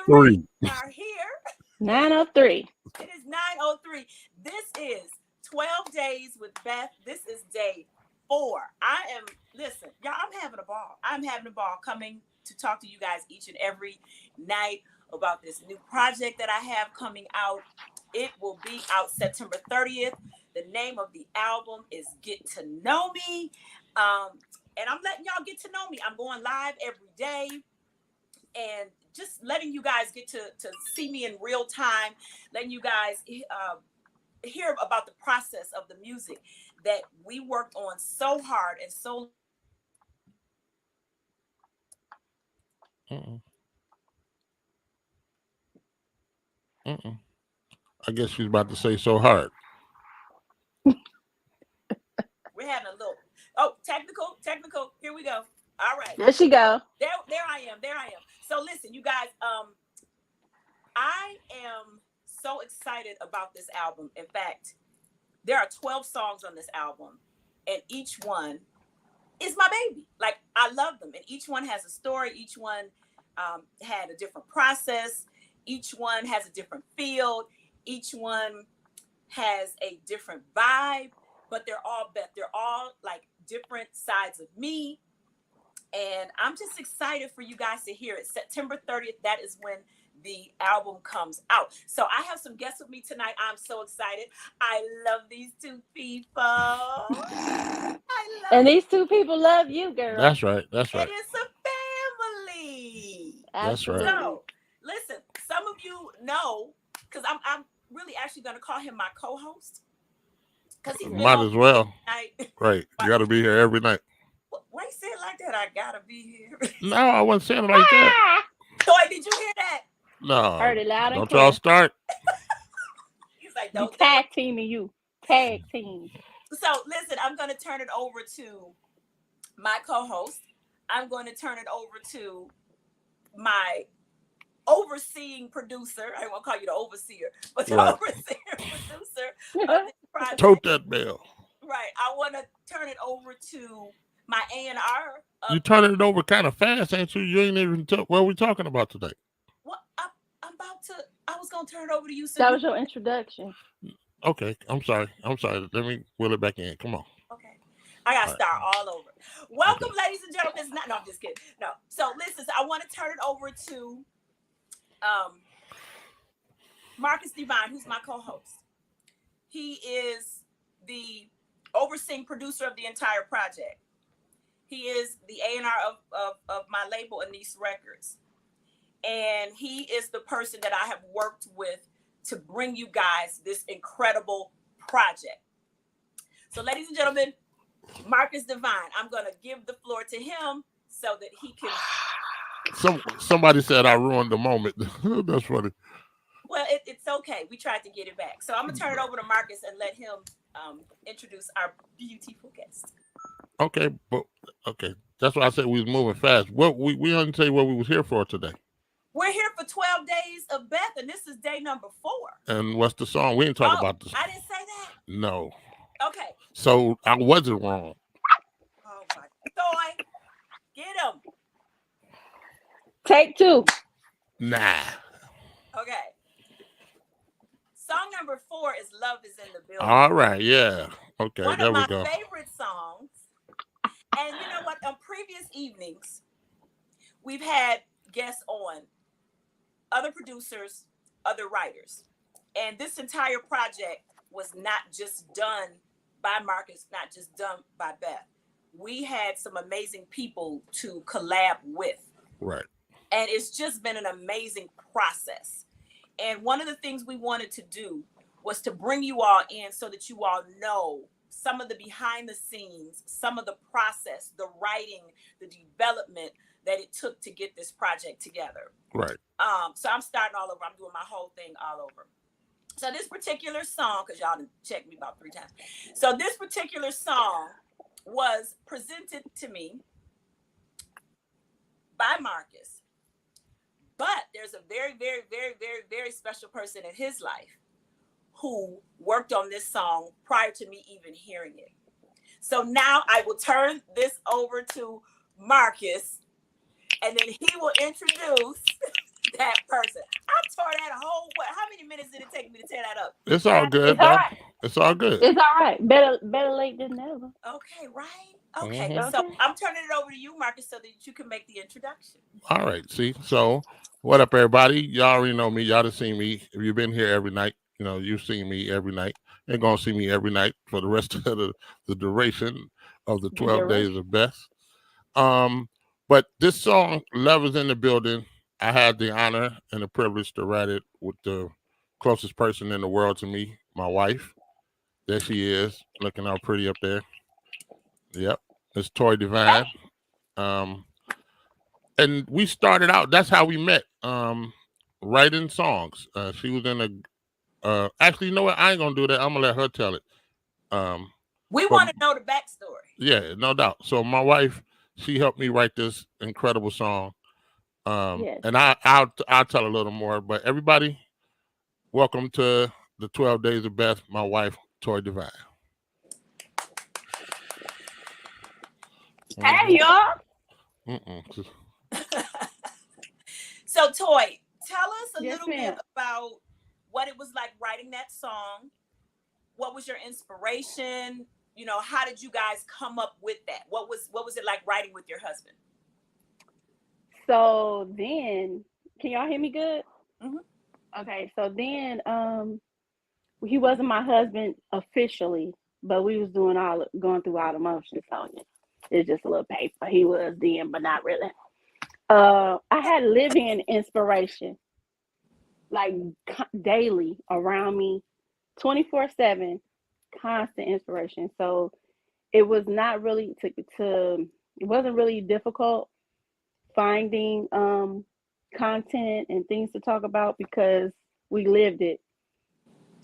9:03. are here. 903. It is 9:03. This is 12 days with Beth. This is day 4. Listen, y'all, I'm having a ball. I'm having a ball coming to talk to you guys each and every night about this new project that I have coming out. It will be out September 30th. The name of the album is Get to Know Me. And I'm letting y'all get to know me. I'm going live every day and just letting you guys get to see me in real time, letting you guys hear about the process of the music that we worked on so hard and so. Mm-mm. Mm-mm. I guess she's about to say so hard. We're having a little technical. Here we go. All right. There she go. There I am. So listen, you guys, I am so excited about this album. In fact, there are 12 songs on this album, and each one is my baby. Like, I love them, and each one has a story. Each one had a different process. Each one has a different feel. Each one has a different vibe, but they're all like different sides of me. And I'm just excited for you guys to hear it. September 30th, that is when the album comes out. So I have some guests with me tonight. I'm so excited. I love these two people. And these two people love you, girl. That's right. It is a family. That's right. So, listen, some of you know, because I'm really actually going to call him my co-host. Might as well. Right. You got to be here every night. Why you say it like that? I gotta be here. No, I wasn't saying it like that. Toy, did you hear that? No. Heard it loud and Don't clear. y'all start. He's like, We don't tag teaming you. Tag team. So listen, I'm gonna turn it over to my co-host. I'm going to turn it over to my overseeing producer. I won't call you the overseer, but the overseer producer of this project. Tote that bell. Right. I want to turn it over to my A&R. You turning it over kind of fast, ain't you? You ain't even what are we talking about today? Well, I was going to turn it over to you. That was your introduction. Okay. I'm sorry. Let me wheel it back in. Come on. Okay. I got to start all over. Welcome, ladies and gentlemen. No, I'm just kidding. No. So, listen, I want to turn it over to Marcus Divine, who's my co-host. He is the overseeing producer of the entire project. He is the A&R of my label, Anise Records. And he is the person that I have worked with to bring you guys this incredible project. So, ladies and gentlemen, Marcus Divine, I'm going to give the floor to him so that he can... Somebody said I ruined the moment. That's funny. Well, it's okay. We tried to get it back. So I'm going to turn it over to Marcus and let him introduce our beautiful guest. Okay, that's why I said we was moving fast. What we didn't tell you what we was here for today. We're here for 12 days of Beth, and this is day number 4. And what's the song? We didn't talk about this. I didn't say that. No. Okay. So I wasn't wrong. Oh my boy, get him. Take 2. Nah. Okay. Song number 4 is "Love Is in the Building." All right. Yeah. Okay. One there of we my go. favorite songs. And you know what? On previous evenings, we've had guests on, other producers, other writers. And this entire project was not just done by Marcus, not just done by Beth. We had some amazing people to collab with. Right. And it's just been an amazing process. And one of the things we wanted to do was to bring you all in so that you all know some of the behind the scenes, some of the process, the writing, the development that it took to get this project together. Right. So I'm starting all over. I'm doing my whole thing all over. So this particular song, because y'all done checked me about 3 times. So this particular song was presented to me by Marcus. But there's a very, very, very, very, very special person in his life who worked on this song prior to me even hearing it. So now I will turn this over to Marcus, and then he will introduce that person. I tore that whole. What? How many minutes did it take me to tear that up? It's all good, It's all Beth. right. It's all good. It's all right. Better late than never. Okay, right. Okay, Hmm. so Okay. I'm turning it over to you, Marcus, so that you can make the introduction. All right. See, so what up, everybody? Y'all already know me. Y'all done seen me. If you've been here every night, you've seen me every night. And gonna see me every night for the rest of the duration of the 12 days of Beth. Um, but this song, Love is in the Building, I had the honor and the privilege to write it with the closest person in the world to me, my wife. There she is, looking all pretty up there. Yep. It's Toy Divine. Um, and we started out, that's how we met. Writing songs. She was in actually, you know what? I ain't gonna do that. I'm gonna let her tell it. Um, We but want to know the backstory. yeah, no doubt. So my wife, she helped me write this incredible song. Yes. And I'll tell a little more. But everybody, welcome to the 12 Days of Beth. My wife, Toy Divine. Hey, y'all. Mm-mm. So, Toy, tell us a Yes, little bit ma'am. about what it was like writing that song. What was your inspiration? How did you guys come up with that? What was it like writing with your husband? So then, can y'all hear me good? Mhm. Okay. So then, he wasn't my husband officially, but we was going through all the motions. So it's just a little paper. He was then, but not really. I had living inspiration like daily around me, 24/7, constant inspiration. So it was not really it wasn't really difficult finding content and things to talk about because we lived it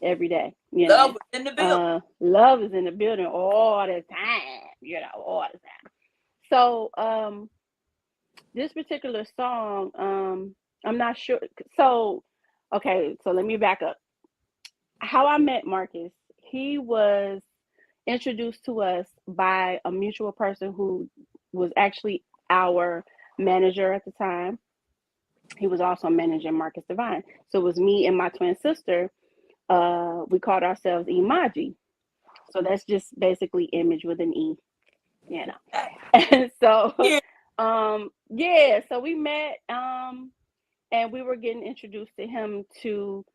every day. Love was in the building. Love is in the building all the time. All the time. So this particular song, I'm not sure. So okay, so let me back up. How I met Marcus, he was introduced to us by a mutual person who was actually our manager at the time. He was also managing Marcus Divine. So it was me and my twin sister. We called ourselves Emoji. So that's just basically image with an E, you know. And so Yeah. so we met and we were getting introduced to him to,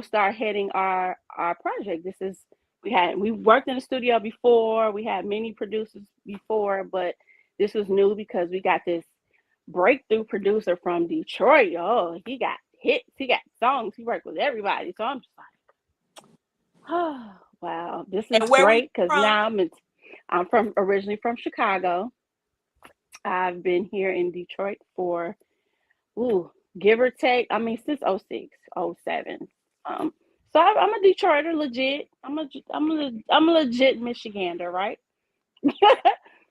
start heading our project. We worked in the studio before, we had many producers before, but this was new because we got this breakthrough producer from Detroit. Oh, he got hits, he got songs, he worked with everybody. So I'm just like, oh wow, this is And where were you great because from? now I'm originally from Chicago. I've been here in Detroit for give or take. I mean, since 06, 07. So I'm a Detroiter, legit. I'm a legit Michigander, right?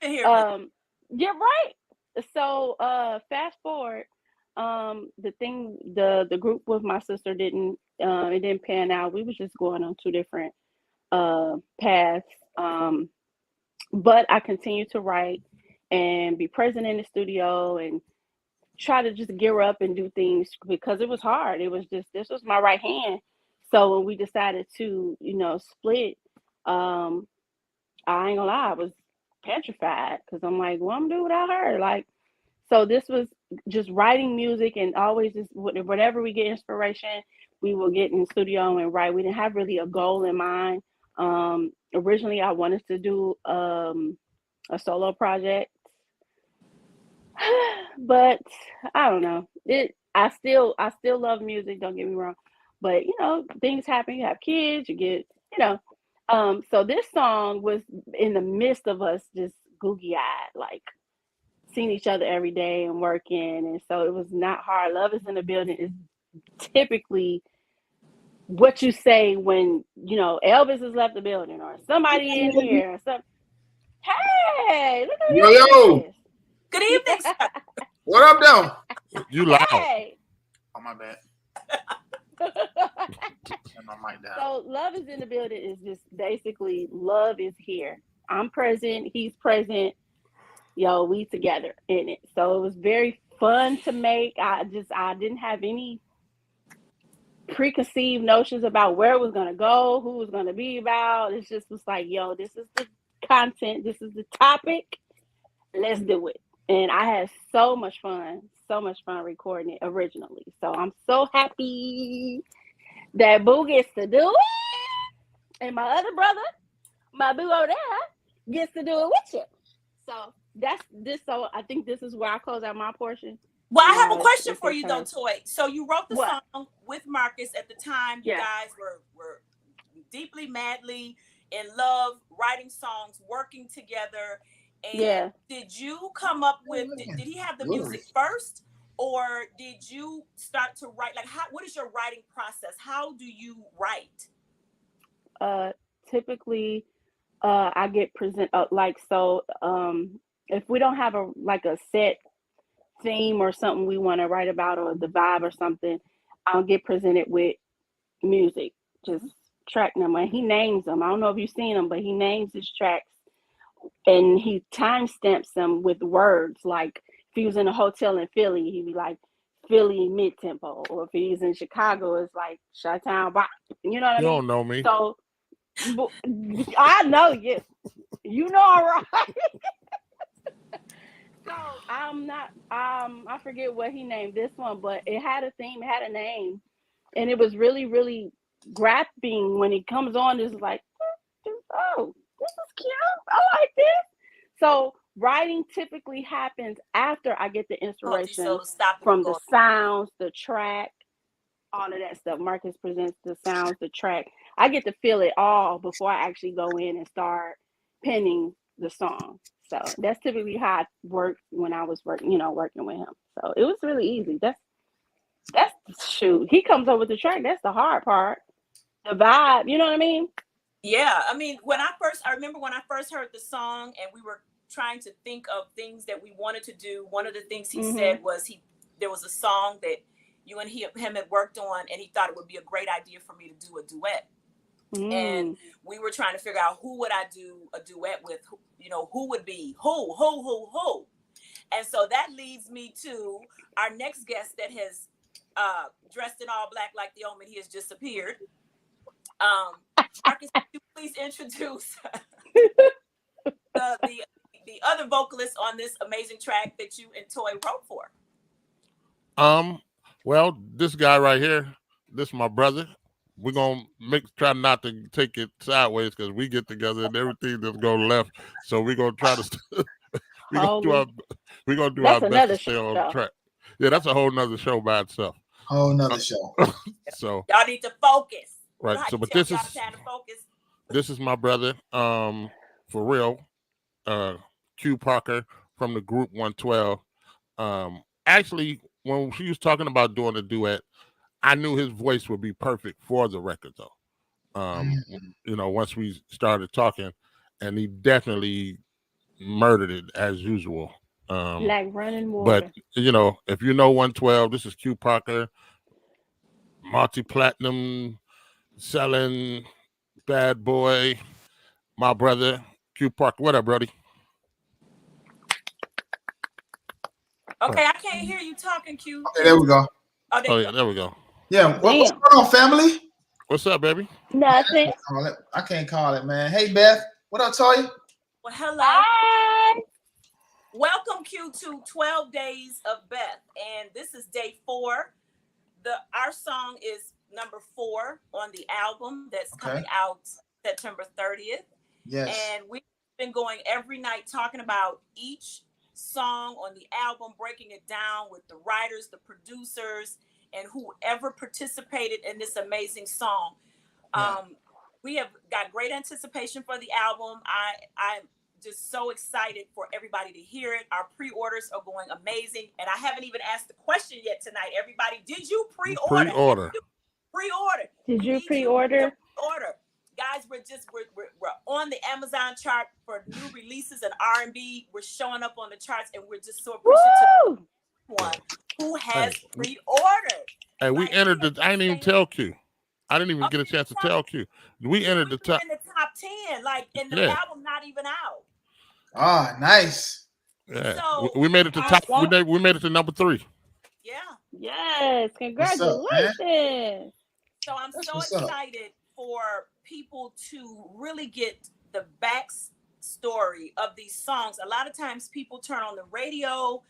Here, Miss. Yeah, right. So fast forward, the group with my sister it didn't pan out. We was just going on two different paths. But I continued to write and be present in the studio and try to just gear up and do things because it was hard. It was just this was my right hand. So when we decided to, split, I ain't gonna lie, I was petrified because I'm like, what I'm doing without her? Like, so this was just writing music and always just whatever we get inspiration, we will get in the studio and write. We didn't have really a goal in mind. Originally, I wanted to do a solo project, but I don't know. I still love music. Don't get me wrong, but things happen. You have kids. You get you know. So this song was in the midst of us just googie eyed, like seeing each other every day and working, and so it was not hard. Love is in the building is typically what you say when Elvis has left the building or somebody in here or something. Hey, look Yo, who yo, this Good is. evening, sir. what up, though? You loud. Hey. Oh, my bad. Turn my mic down. So love is in the building is just basically love is here. I'm present, he's present. Yo, we together in it. So it was very fun to make. I didn't have any preconceived notions about where it was gonna go, who it was gonna be about. It just was like, yo, this is the content, this is the topic. Let's do it. And I had so much fun recording it originally. So I'm so happy that Boo gets to do it. And my other brother, my boo over there, gets to do it with you. So that's this. So I think this is where I close out my portion. Well, I have a question for you though, Toy. So you wrote the What? song with Marcus at the time. You Yeah. guys were deeply, madly in love, writing songs, working together. And Yeah. did you come up with? Did he have the music first, or did you start to write? Like, what is your writing process? How do you write? Typically, I get present like so. If we don't have a set theme or something we want to write about, or the vibe or something, I'll get presented with music, just track number. And he names them. I don't know if you've seen them, but he names his tracks and he timestamps them with words. Like if he was in a hotel in Philly, he'd be like Philly mid tempo, or if he's in Chicago, it's like Chi-Town. You know what I mean? You don't know me. So I know you. You know, all right. So I'm not. I forget what he named this one, but it had a theme, it had a name, and it was really, really grabbing when it comes on. It's like, oh, this is cute. I like this. So writing typically happens after I get the inspiration from the sounds, the track, all of that stuff. Marcus presents the sounds, the track. I get to feel it all before I actually go in and start penning the song. So that's typically how I worked when I was working with him. So it was really easy. That's shoot. He comes up with the track. That's the hard part. The vibe, you know what I mean? Yeah, I mean, I remember when I first heard the song and we were trying to think of things that we wanted to do. One of the things he said was there was a song that you and him had worked on, and he thought it would be a great idea for me to do a duet. And we were trying to figure out who would I do a duet with, who would be who. And so that leads me to our next guest that has dressed in all black like the omen. He has disappeared. Marcus, could you please introduce the other vocalist on this amazing track that you and Toy wrote for? Well, this guy right here, this is my brother. We're gonna try not to take it sideways because we get together and everything just go left. So we're gonna try to we're gonna do our best to stay on track. Yeah, that's a whole nother show by itself. Whole nother show. So y'all need to focus. Right. So, but this is my brother. For real. Q Parker from the group 112. Actually, when she was talking about doing a duet, I knew his voice would be perfect for the record, though. Once we started talking, and he definitely murdered it as usual. Like running water. But if you know 112, this is Q Parker, multi-platinum selling bad boy, my brother Q Parker. What up, Brody? Okay, I can't hear you talking, Q. Okay, there we go. There we go. Yeah, what's going on, family? What's up, baby? Nothing. I can't call it, man. Hey, Beth. What up, Toy? Well, hello. Hi. Welcome, Q, to 12 Days of Beth. And this is day 4. Our song is number 4 on the album that's coming out September 30th. Yes. And we've been going every night talking about each song on the album, breaking it down with the writers, the producers, and whoever participated in this amazing song. We have got great anticipation for the album. I'm just so excited for everybody to hear it. Our pre-orders are going amazing, and I haven't even asked the question yet tonight. Everybody, did you pre-order? Pre-order. Did you pre-order? Order. Guys, we're on the Amazon chart for new releases and R&B. We're showing up on the charts, and we're just so appreciative of one who has pre-ordered. Hey, we entered the. I didn't even tell Q. I didn't even get a chance to tell Q. We entered the top. In the top 10, and the album not even out. Ah, nice. Yeah, So we made it to I top. We made it to number 3. yeah. Yes, What's up, man? congratulations. So I'm That's so what's up. excited for people to really get the back story of these songs. A lot of times people turn on the radio,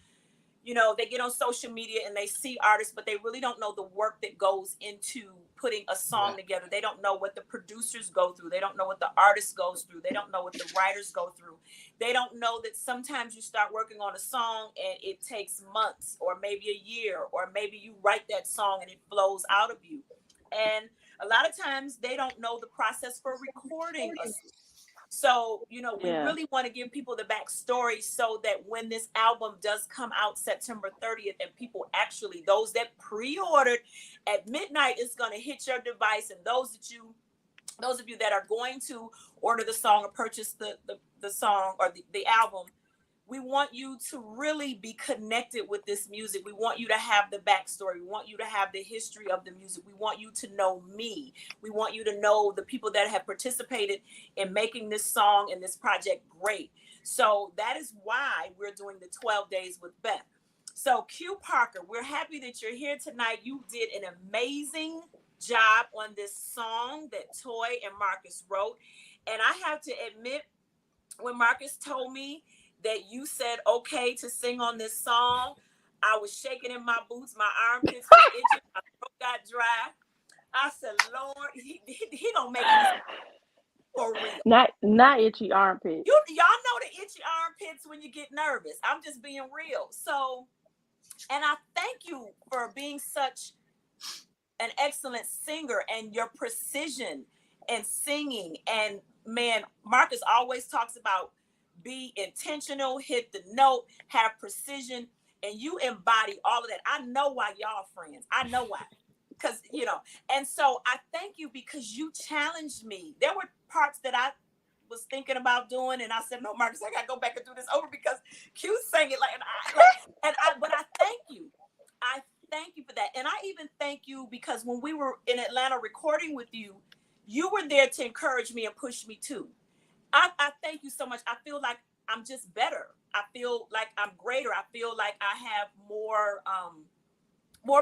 they get on social media and they see artists, but they really don't know the work that goes into putting a song together. They don't know what the producers go through. They don't know what the artist goes through. They don't know what the writers go through. They don't know that sometimes you start working on a song and it takes months or maybe a year, or maybe you write that song and it flows out of you. And a lot of times they don't know the process for recording a. So, we Yeah. really want to give people the backstory so that when this album does come out September 30th, and people actually, those that pre-ordered at midnight, it's going to hit your device. And those of you that are going to order the song or purchase the song or the album, we want you to really be connected with this music. We want you to have the backstory. We want you to have the history of the music. We want you to know me. We want you to know the people that have participated in making this song and this project great. So that is why we're doing the 12 days with Beth. So Q Parker, we're happy that you're here tonight. You did an amazing job on this song that Toy and Marcus wrote. And I have to admit, when Marcus told me that you said okay to sing on this song, I was shaking in my boots. My armpits was itching. My throat got dry. I said, Lord, he gonna make me for real. Not itchy armpits. Y'all know the itchy armpits when you get nervous. I'm just being real. So, and I thank you for being such an excellent singer and your precision and singing. And man, Marcus always talks about be intentional, hit the note, have precision, and you embody all of that. I know why y'all friends. I know why. Because, and so I thank you because you challenged me. There were parts that I was thinking about doing, and I said, no, Marcus, I gotta go back and do this over because Q sang it but I thank you. I thank you for that. And I even thank you because when we were in Atlanta recording with you, you were there to encourage me and push me too. I thank you so much. I feel like I'm just better. I feel like I'm greater. I feel like I have more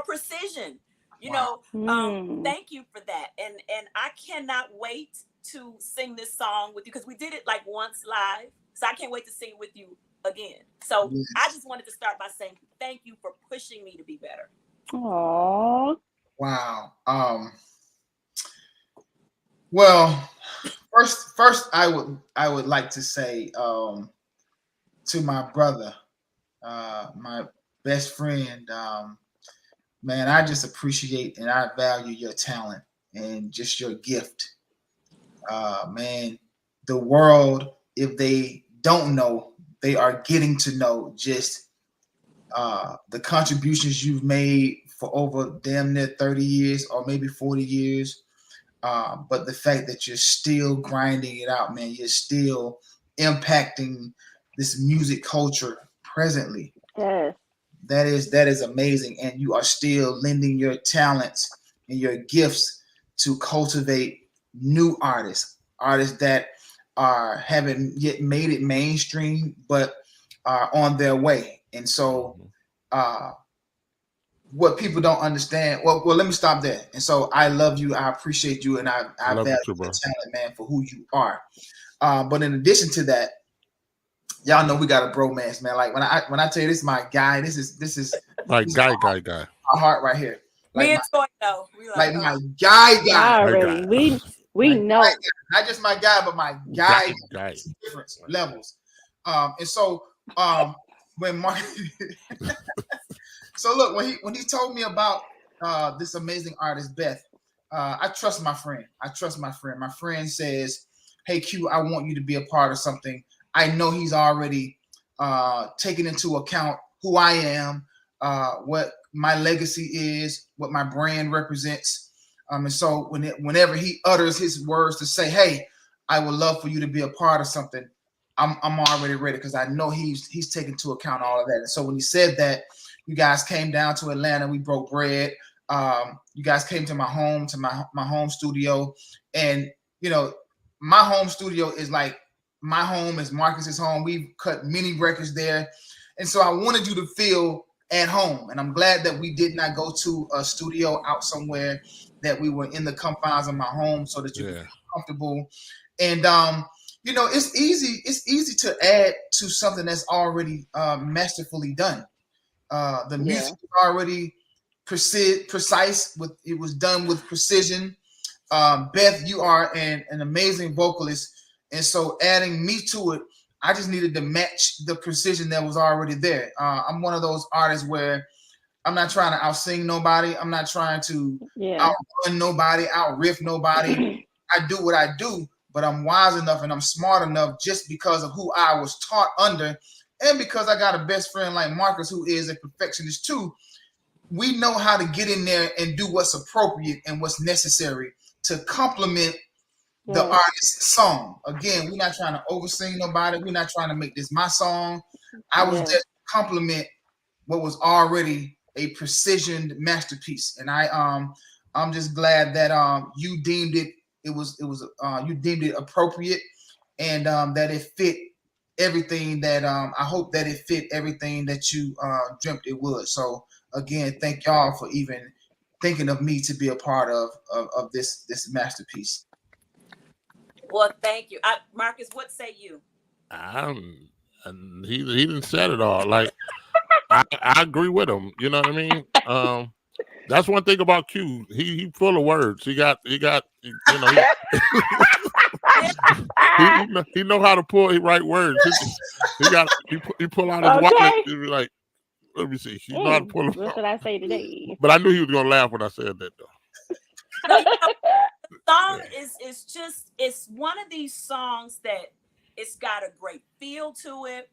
precision. Thank you for that. And I cannot wait to sing this song with you because we did it like once live. So I can't wait to sing it with you again. So I just wanted to start by saying thank you for pushing me to be better. Aww. Wow. Well, first I would like to say to my brother, my best friend, man, I just appreciate and I value your talent and just your gift. Man, the world, if they don't know, they are getting to know just the contributions you've made for over damn near 30 years or maybe 40 years. But the fact that you're still grinding it out, man, you're still impacting this music culture presently. Yes. That is amazing, and you are still lending your talents and your gifts to cultivate new artists that haven't yet made it mainstream, but are on their way. And so, what people don't understand. Well, let me stop there. And so, I love you. I appreciate you, and I love value you too, bro. your talent, man, for who you are. But in addition to that, y'all know we got a bromance, man. Like when I tell you this is my guy, this is Like guy. my heart right here. Like Me and Toy, though. like my guy. Already. We know. Guy. Not just my guy, but my guy. Different levels. And so when Mark so look, when he told me about this amazing artist, Beth, I trust my friend. My friend says, hey Q, I want you to be a part of something. I know he's already taken into account who I am, what my legacy is, what my brand represents. And so whenever he utters his words to say, hey, I would love for you to be a part of something, I'm already ready because I know he's taken into account all of that. And so when he said that, you guys came down to Atlanta, we broke bread. You guys came to my home, my home studio. And, my home studio is like my home is Marcus's home. We've cut many records there. And so I wanted you to feel at home. And I'm glad that we did not go to a studio out somewhere, that we were in the confines of my home so that you could feel comfortable. And it's easy to add to something that's already masterfully done. The music is already precise. It was done with precision. Beth, you are an amazing vocalist, and so adding me to it, I just needed to match the precision that was already there. I'm one of those artists where I'm not trying to out-sing nobody. I'm not trying to outrun nobody, out-riff nobody. I do what I do, but I'm wise enough and I'm smart enough just because of who I was taught under, and because I got a best friend like Marcus who is a perfectionist too. We know how to get in there and do what's appropriate and what's necessary to complement the artist's song. Again, we're not trying to oversing nobody. We're not trying to make this my song. I was just compliment what was already a precisioned masterpiece. And I'm just glad that you deemed it you deemed it appropriate, and that it fit everything that I hope that it fit everything that you dreamt it would. So again, thank y'all for even thinking of me to be a part of this masterpiece. Well, thank you. Marcus, what say you? He didn't said it all. Like I agree with him. You know what I mean? That's one thing about Q. He full of words. He got he know how to pull the right words. He pull out his wallet. He be like, let me see. He know how to pull them. What should I say today? But I knew he was gonna laugh when I said that though. The song it's one of these songs that it's got a great feel to it.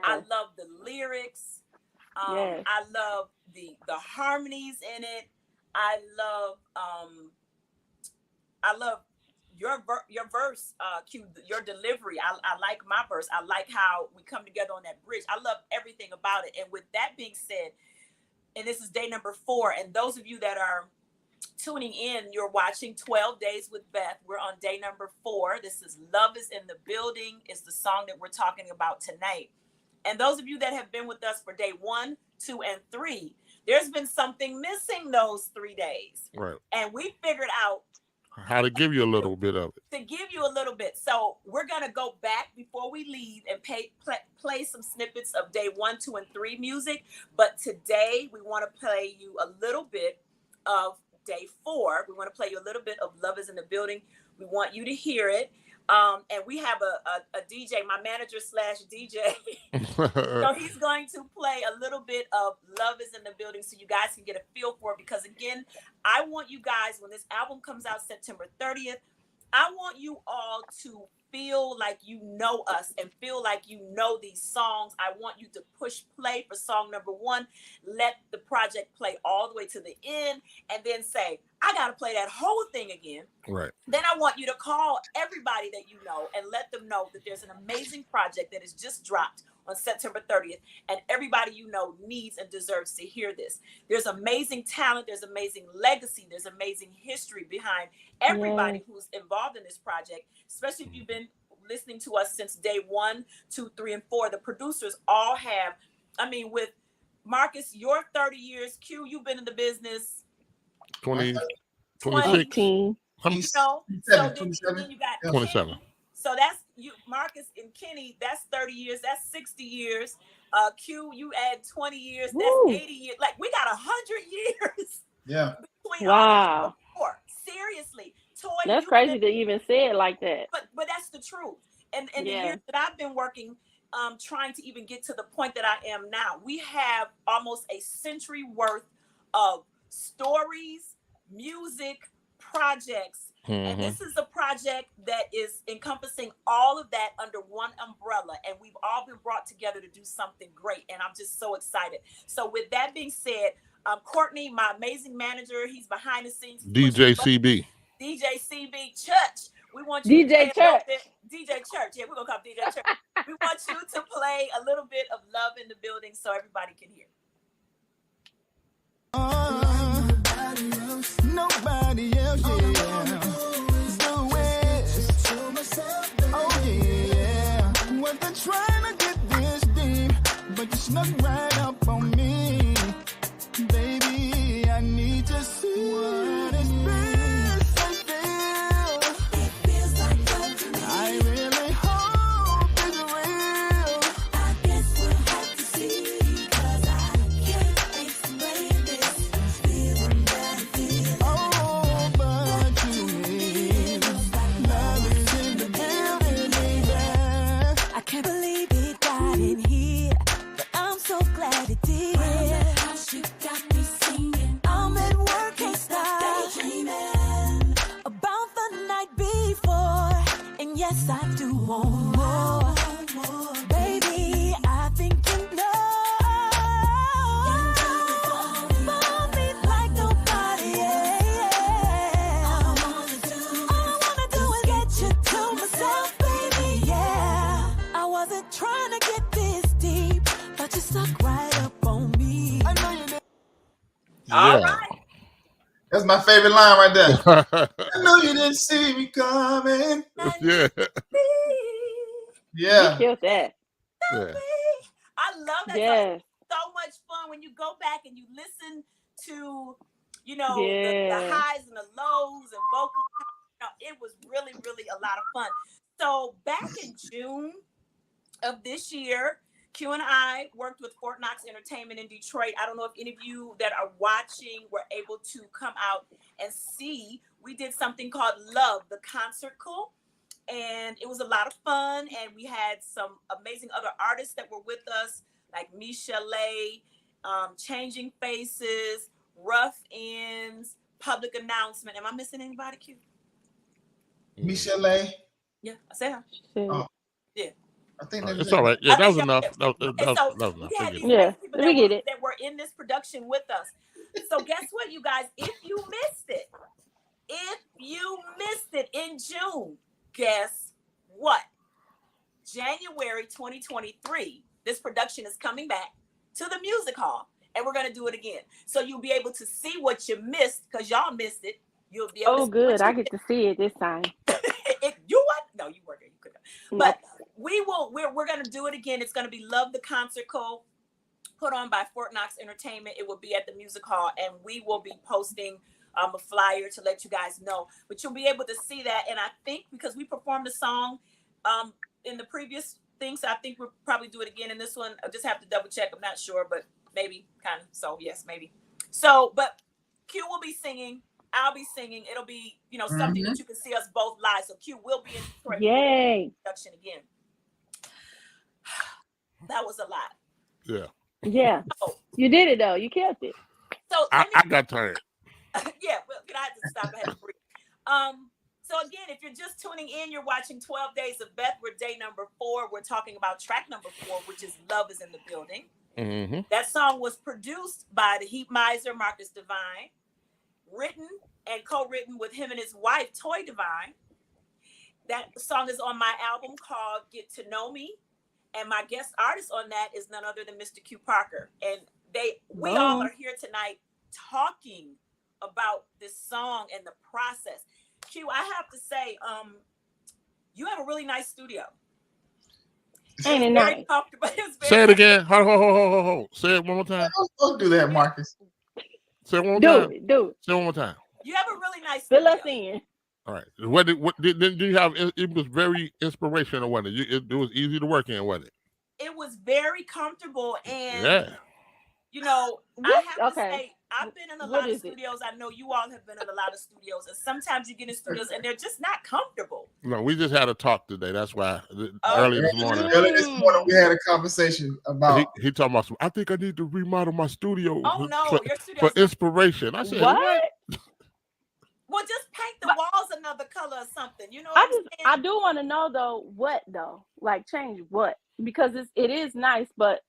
I love the lyrics. I love the harmonies in it. I love your verse, Q, your delivery. I like my verse. I like how we come together on that bridge. I love everything about it. And with that being said, and this is day number 4, and those of you that are tuning in, you're watching 12 Days with Beth. We're on day number 4. This is Love is in the Building. It's the song that we're talking about tonight. And those of you that have been with us for day 1, 2, and 3, there's been something missing those 3 days. Right. And we figured out how to give you a little bit of it. To give you a little bit. So we're going to go back before we leave and play some snippets of day 1, 2, and 3 music. But today we want to play you a little bit of day 4. We want to play you a little bit of Love is in the Building. We want you to hear it. And we have a DJ, my manager / DJ. So he's going to play a little bit of Love is in the Building so you guys can get a feel for it. Because again, I want you guys, when this album comes out September 30th, I want you all to feel like you know us and feel like you know these songs. I want you to push play for song number 1. Let the project play all the way to the end and then say, I got to play that whole thing again. Right. Then I want you to call everybody that you know and let them know that there's an amazing project that has just dropped on September 30th. And everybody you know needs and deserves to hear this. There's amazing talent. There's amazing legacy. There's amazing history behind everybody who's involved in this project, especially if you've been listening to us since day 1, 2, 3, and 4. The producers all have, with Marcus, your 30 years, Q, you've been in the business 26. You know, so then you got 27. Kenny. So that's you, Marcus and Kenny. That's 30 years. That's 60 years. Q, you add 20 years. That's 80 years. Like we got 100 years. Yeah. Wow. Seriously, Toy. That's crazy to even say it like that. But that's the truth. And the years that I've been working, trying to even get to the point that I am now, we have almost a century worth of stories, music, projects. And this is a project that is encompassing all of that under one umbrella. And we've all been brought together to do something great. And I'm just so excited. So with that being said, Courtney, my amazing manager, he's behind the scenes. DJ CB. DJ CB Church. We want you DJ Church. DJ Church. Yeah, we're going to call DJ Church. We want you to play a little bit of Love in the Building so everybody can hear. Nobody else, yeah. Oh, yeah. What they're trying to get this deep, but you snuck right up on me. Baby, I need to see what it feels like. I really hope it's real. I guess we'll have to see, 'cause I can't explain this feeling that I feel. Oh, but you need love is in the building, baby. I can't believe it got in here, but I'm so glad it did. House, you got me singing. I'm at work, can't stop daydreaming about the night before. And yes, I do want more. Baby, I think you know. For me like nobody else. All I wanna do is get you to myself, baby, yeah. I wasn't trying to get this deep, but you stuck right up on me. I know you did. All Yeah. right. That's my favorite line right there. I know you didn't see me coming. Yeah. You Yeah. killed that. Yeah. I love that song. Yes. So much fun when you go back and you listen to, you know, the Yeah. highs and the lows and vocals. You know, it was really, really a lot of fun. So back in June of this year, Q and I worked with Fort Knox Entertainment in Detroit. I don't know if any of you that are watching were able to come out and see. We did something called Love, the Concertcle. And it was a lot of fun. And we had some amazing other artists that were with us, like Michelle, Changing Faces, Rough Ends, Public Announcement. Am I missing anybody, Q? Michelle. Yeah, I said her. Shit. Oh. Yeah. I think that was It's all right. Yeah, I that was think enough. y'all- That And so was enough. we had Forget these it. Yeah, amazing people we get it. that were in this production with us. So guess what, you guys? If you missed it in June, guess what? January 2023, this production is coming back to the music hall, and we're gonna do it again. So you'll be able to see what you missed, because y'all missed it. You'll be able to Oh, see good. what I you get to see it this time. you what? No, you weren't there. You could have. Nope. But we're gonna do it again. It's gonna be Love the Concertcle, put on by Fort Knox Entertainment. It will be at the music hall, and we will be posting a flyer to let you guys know. But you'll be able to see that. And I think because we performed the song in the previous things, I think we'll probably do it again in this one. I'll just have to double check. I'm not sure, but maybe kind of. So yes, maybe. So, but Q will be singing. I'll be singing. It'll be, you know, something that you can see us both live. So Q will be in Detroit. Yay. Production again. That was a lot. Yeah. Yeah. Oh, You did it though. You killed it. so I let me, got tired. yeah, well, I had to stop. I had to breathe. So again, if you're just tuning in, you're watching 12 Days of Beth. We're day number 4. We're talking about track number 4, which is Love is in the Building. Mm-hmm. That song was produced by the Heat Miser, Marcus Divine, written and co-written with him and his wife, Toy Divine. That song is on my album called Get to Know Me. And my guest artist on that is none other than Mr. Q Parker. And we all are here tonight talking about this song and the process. Q, I have to say, you have a really nice studio. Ain't it Very nice? comfortable. It's very Say it again. Ho. Say it one more time. Don't do that, Marcus. Say it one more Do time. it. Do it. Say it one more time. You have a really nice Fill studio. us in. All right. What did you have? It was very inspirational, wasn't it? It was easy to work in, wasn't it? It was very comfortable, and Yeah. you know, I What? have to Okay. say, I've been in a What lot of is it? studios. I know you all have been in a lot of studios, and sometimes you get in studios and they're just not comfortable. No, we just had a talk today. That's why early this morning. Early this morning, we had a conversation about. He talking about some. I think I need to remodel my studio. Oh no, for, your for studio's inspiration. I said, What? well, just paint the walls another color or something. You know what I'm saying? I do want to know though, what though? Like change what? Because it is nice, but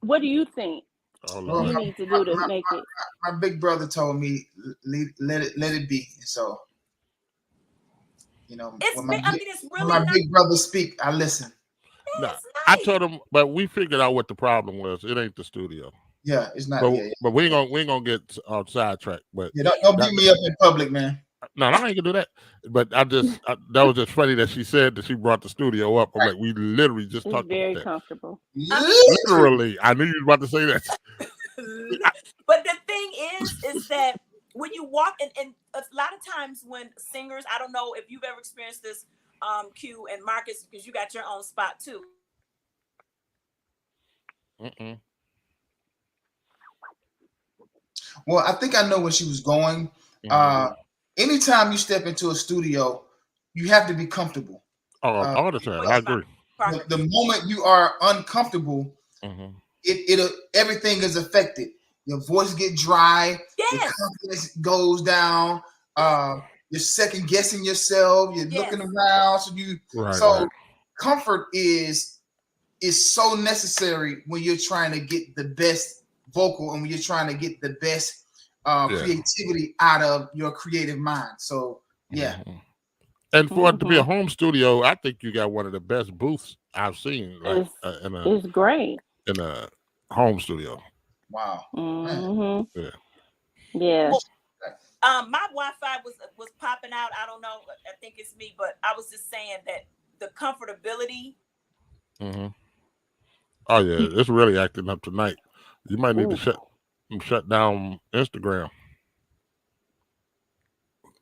what do you think Oh, you Lord. need to do to make it? My big brother told me let it be, and so you know It's when I mean, it's when really my nice. big brother speak, I listen. Nah, It's I nice. told him, but we figured out what the problem was. It ain't the studio. Yeah, it's not. But, Yeah, but we ain't gonna get sidetracked. But don't beat that- me up in public, man. No, I ain't gonna do that. But that was just funny that she said that she brought the studio up. I'm like, we literally just It's talked about very that. comfortable. Literally, I knew you were about to say that. But the thing is that when you walk and a lot of times when singers, I don't know if you've ever experienced this, Q and Marcus, because you got your own spot too. Mm-mm. Well, I think I know where she was going. Anytime you step into a studio, you have to be comfortable. All the time. I agree. The moment you are uncomfortable, everything is affected. Your voice get dry. Your Yes. confidence goes down. You're second guessing yourself. You're looking around. So comfort is so necessary when you're trying to get the best vocal and when you're trying to get the best creativity out of your creative mind. So yeah. And for it to be a home studio, I think you got one of the best booths I've seen. Like it's great in a home studio. Wow. Yeah. Yeah. My Wi-Fi was popping out. I don't know. I think it's me, but I was just saying that the comfortability. Oh yeah, it's really acting up tonight. You might need to shut down Instagram.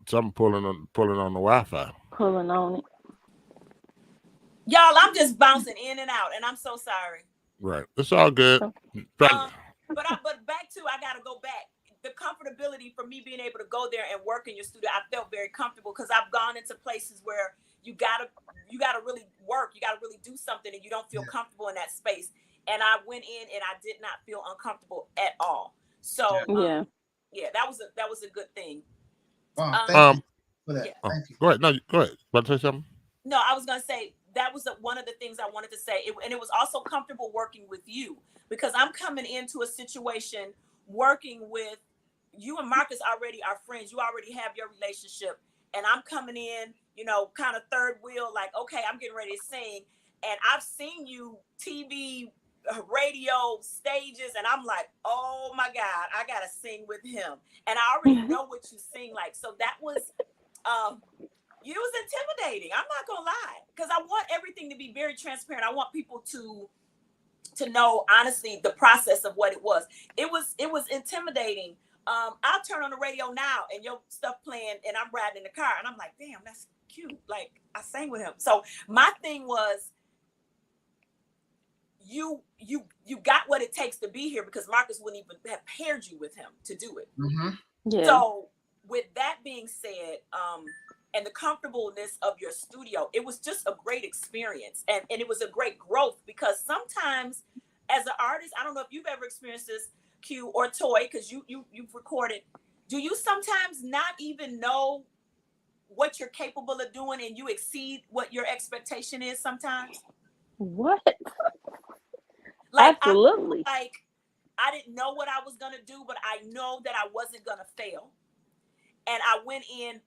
Something pulling on the Wi-Fi. Pulling on it. Y'all, I'm just bouncing in and out, and I'm so sorry. Right, it's all good. But back to I gotta go back. The comfortability for me being able to go there and work in your studio, I felt very comfortable because I've gone into places where you gotta really work, you gotta really do something, and you don't feel comfortable in that space. And I went in and I did not feel uncomfortable at all. So that was a good thing. Wow, thank you for that. Thank you. Go ahead. No, go ahead. About to say something? No, I was gonna say that was one of the things I wanted to say, and it was also comfortable working with you because I'm coming into a situation working with you and Marcus already are friends. You already have your relationship, and I'm coming in, kind of third wheel, like, okay, I'm getting ready to sing, and I've seen you TV, radio, stages, and I'm like, oh my God, I gotta sing with him, and I already know what you sing like. So that was, it was intimidating. I'm not gonna lie, because I want everything to be very transparent. I want people to know honestly the process of what it was. It was intimidating. I'll turn on the radio now and your stuff playing and I'm riding in the car and I'm like, damn, that's cute. Like I sang with him. So my thing was you got what it takes to be here because Marcus wouldn't even have paired you with him to do it. Yeah. So with that being said, and the comfortableness of your studio, it was just a great experience and it was a great growth because sometimes as an artist, I don't know if you've ever experienced this, Q or Toy, because you've recorded, do you sometimes not even know what you're capable of doing and you exceed what your expectation is sometimes? What? Like, absolutely. I didn't know what I was gonna do, but I know that I wasn't gonna fail, and I went in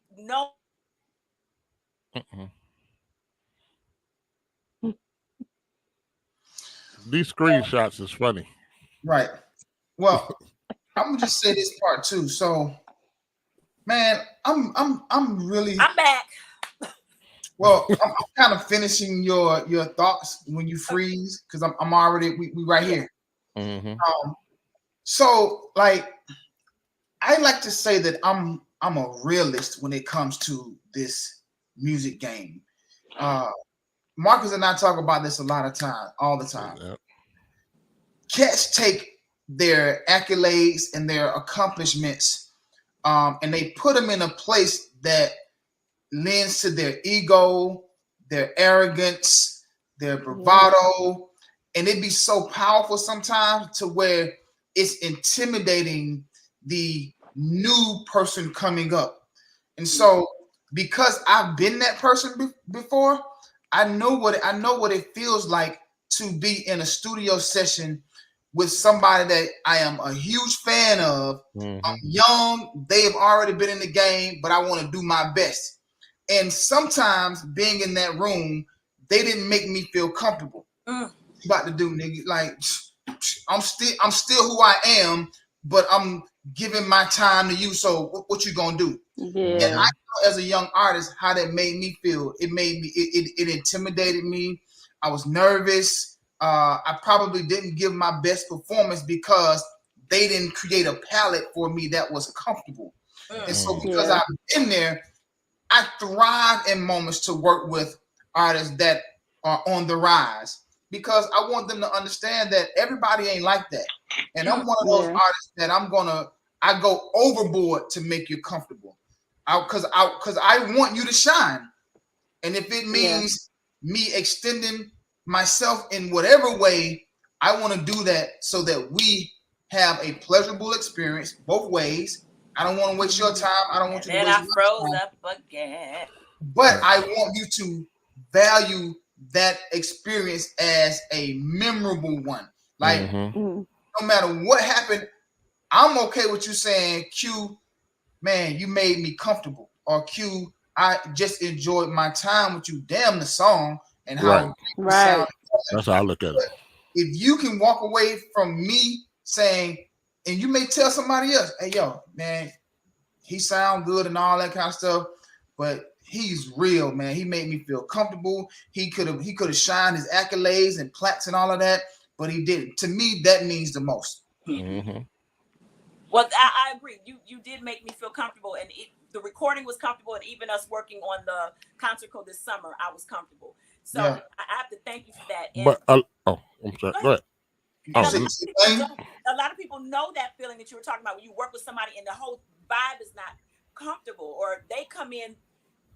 These screenshots is funny. Right. Well, I'm gonna just say this part too. So, man, I'm back. Well, I'm kind of finishing your thoughts when you freeze because I'm already we right here. So like I like to say that I'm a realist when it comes to this music game. Marcus and I talk about this all the time. Cats take their accolades and their accomplishments, and they put them in a place that lends to their ego, their arrogance, their bravado, and it'd be so powerful sometimes to where it's intimidating the new person coming up. And so, because I've been that person before, I know what it feels like to be in a studio session with somebody that I am a huge fan of. I'm young, they have already been in the game, but I want to do my best. And sometimes being in that room, they didn't make me feel comfortable. What you about to do, nigga? Like I'm still who I am, but I'm giving my time to you. So what you gonna do? Yeah. And I know as a young artist how that made me feel. It made me. It intimidated me. I was nervous. I probably didn't give my best performance because they didn't create a palette for me that was comfortable. And so because I've been there, I thrive in moments to work with artists that are on the rise because I want them to understand that everybody ain't like that. And I'm one of those artists that I go overboard to make you comfortable. Because I want you to shine. And if it means me extending myself in whatever way, I want to do that so that we have a pleasurable experience both ways. I don't want to waste your time. I don't want you to waste I froze up again. But I want you to value that experience as a memorable one. Like, no matter what happened, I'm okay with you saying, Q, man, you made me comfortable. Or Q, I just enjoyed my time with you. Damn the song and how it sounded. That's how I look at it. If you can walk away from me saying, and you may tell somebody else, hey, yo, man, he sound good and all that kind of stuff, but he's real, man. He made me feel comfortable. He could have shined his accolades and plaques and all of that, but he didn't. To me, that means the most. Well, I agree. You did make me feel comfortable, and the recording was comfortable, and even us working on the concert this summer, I was comfortable. So I have to thank you for that. And but I'm sorry. Go ahead. A lot of people know that feeling that you were talking about when you work with somebody and the whole vibe is not comfortable, or they come in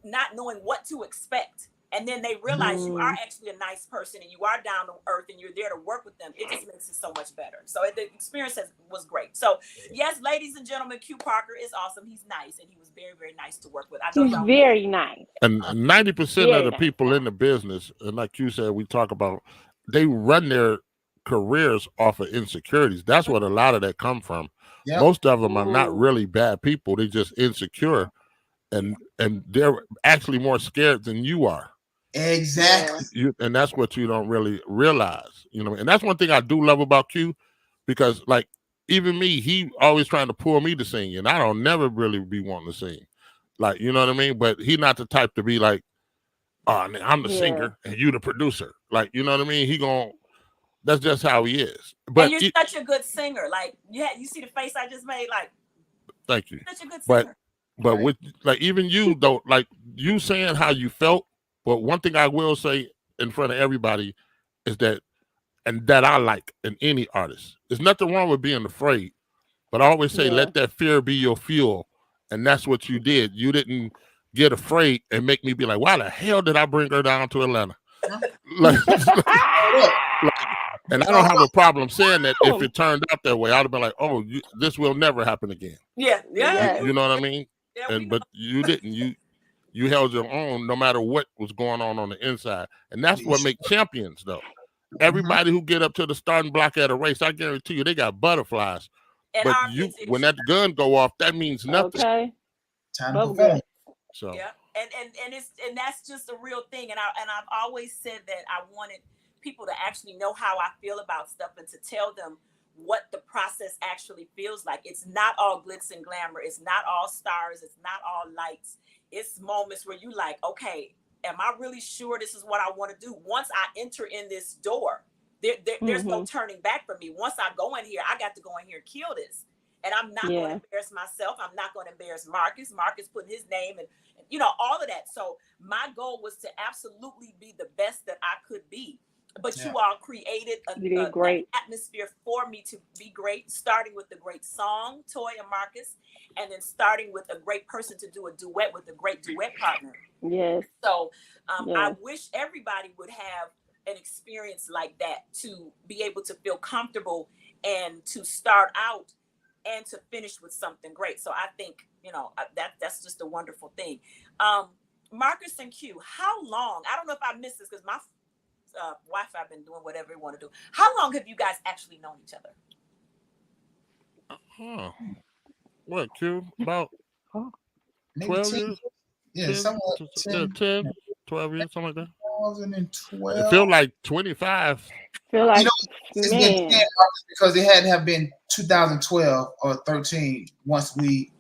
not knowing what to expect, and then they realize you are actually a nice person and you are down to earth and you're there to work with them. It just makes it so much better. So the experience was great. So yes, ladies and gentlemen, Q Parker is awesome. He's nice, and he was very, very nice to work with. I know he's very nice. And 90% of the people in the business, and like you said, we talk about, they run their careers off of insecurities. That's what a lot of that come from. Most of them are not really bad people. They just insecure, and they're actually more scared than you are. Exactly. And that's what you don't really realize, you know. And that's one thing I do love about Q, because like even me, he always trying to pull me to sing, and I don't never really be wanting to sing, like, you know what I mean. But he not the type to be like, oh, I'm the singer and you the producer, like, you know what I mean. That's just how he is. But and you're such a good singer. Like, you see the face I just made. Like, thank you. Such a good singer. But with like even you though, like you saying how you felt. But one thing I will say in front of everybody is that, and that I like in any artist, there's nothing wrong with being afraid. But I always say, let that fear be your fuel, and that's what you did. You didn't get afraid and make me be like, why the hell did I bring her down to Atlanta? And I don't have a problem saying that. If it turned out that way, I'd have been like, oh, this will never happen again. Yeah. You know what I mean? But you didn't. You held your own no matter what was going on the inside. And that's what makes champions, though. Everybody who get up to the starting block at a race, I guarantee you, they got butterflies. And but when that gun go off, that means nothing. Okay. Time to perform. So and that's just a real thing. And I've always said that I wanted people to actually know how I feel about stuff and to tell them what the process actually feels like. It's not all glitz and glamour. It's not all stars. It's not all lights. It's moments where you like, okay, am I really sure this is what I want to do? Once I enter in this door, there's no turning back for me. Once I go in here, I got to go in here and kill this. And I'm not going to embarrass myself. I'm not going to embarrass Marcus. Marcus putting his name and, all of that. So my goal was to absolutely be the best that I could be. But you all created an atmosphere for me to be great, starting with the great song, Toy and Marcus, and then starting with a great person to do a duet with a great duet partner. Yes. So I wish everybody would have an experience like that, to be able to feel comfortable and to start out and to finish with something great. So I think, that's just a wonderful thing. Marcus and Q, how long? I don't know if I missed this because my Wi-Fi been doing whatever it want to do. How long have you guys actually known each other? What, Q? About 12 years? Yeah, 10, 12 years, something like that. 2012. It feel like 25. Feel like it's been 10 because it had to have been 2012 or 13. Once we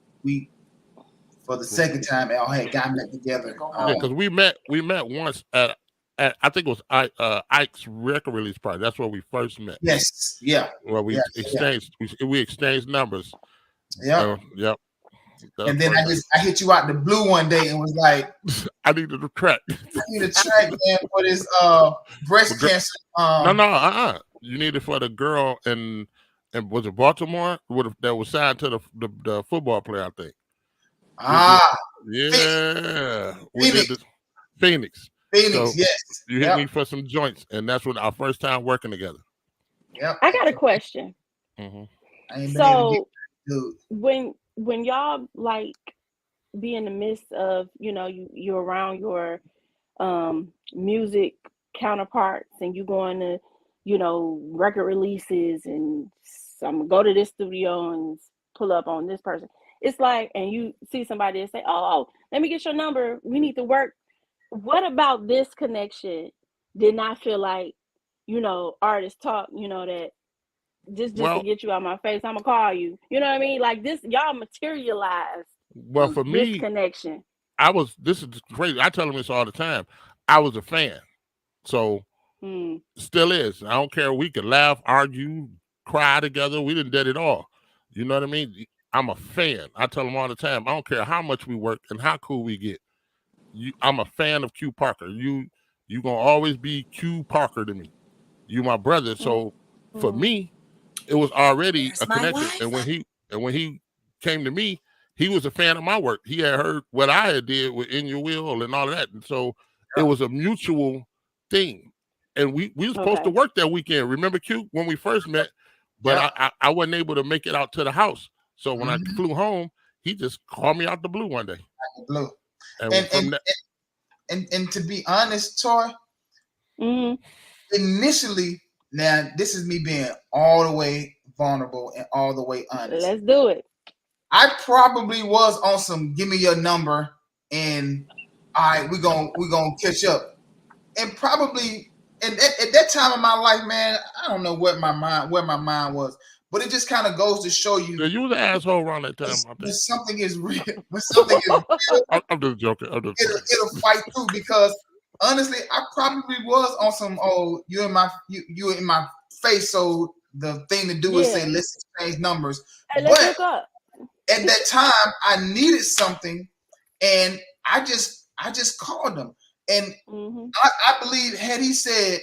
for the second time, all had gotten back together. Yeah, because we met once at I think it was Ike's record release party. That's where we first met. Yes, yeah, Well, we yeah, exchanged we exchanged numbers. yeah. Yep. And then I hit you out the blue one day and was like, I needed a track. I need a track, man, for this breast cancer. No. You need it for the girl and was it Baltimore that was signed to the football player, I think. Yeah. We did this. Phoenix. So yes. You hit me for some joints, and that's when our first time working together. Yep. I got a question. Mm-hmm. So when y'all like be in the midst of, you're around your music counterparts and you going to, record releases and I'm gonna go to this studio and pull up on this person. It's like, and you see somebody and say, oh, let me get your number. We need to work. What about this connection did not feel like, artists talk, that just to get you out my face, I'm gonna call you. You know what I mean? Like this, y'all materialized. Well, for me, this connection. This is crazy. I tell them this all the time. I was a fan. So still is. I don't care. We could laugh, argue, cry together. We didn't did it all. You know what I mean? I'm a fan. I tell them all the time. I don't care how much we work and how cool we get. I'm a fan of Q Parker. You gonna always be Q Parker to me. You my brother. So for me, it was already a connection. And when he came to me, he was a fan of my work. He had heard what I had did with In Your Will and all of that. And so it was a mutual thing. And we were supposed to work that weekend. Remember, Q, when we first met? But I wasn't able to make it out to the house. So when I flew home, he just called me out the blue one day. Blue. And to be honest, Toy, initially, now this is me being all the way vulnerable and all the way honest. Let's do it. I probably was on some give me your number and all right, we're gonna catch up. And probably at that time of my life, man, I don't know where my mind was, but it just kind of goes to show you. Yeah, you was an asshole around that time. When something is real, I'm just joking. It'll fight through because honestly, I probably was on some you in my face. So the thing to do is say let's exchange numbers. Hey, let's look up. At that time, I needed something, and I just called him. And I believe had he said,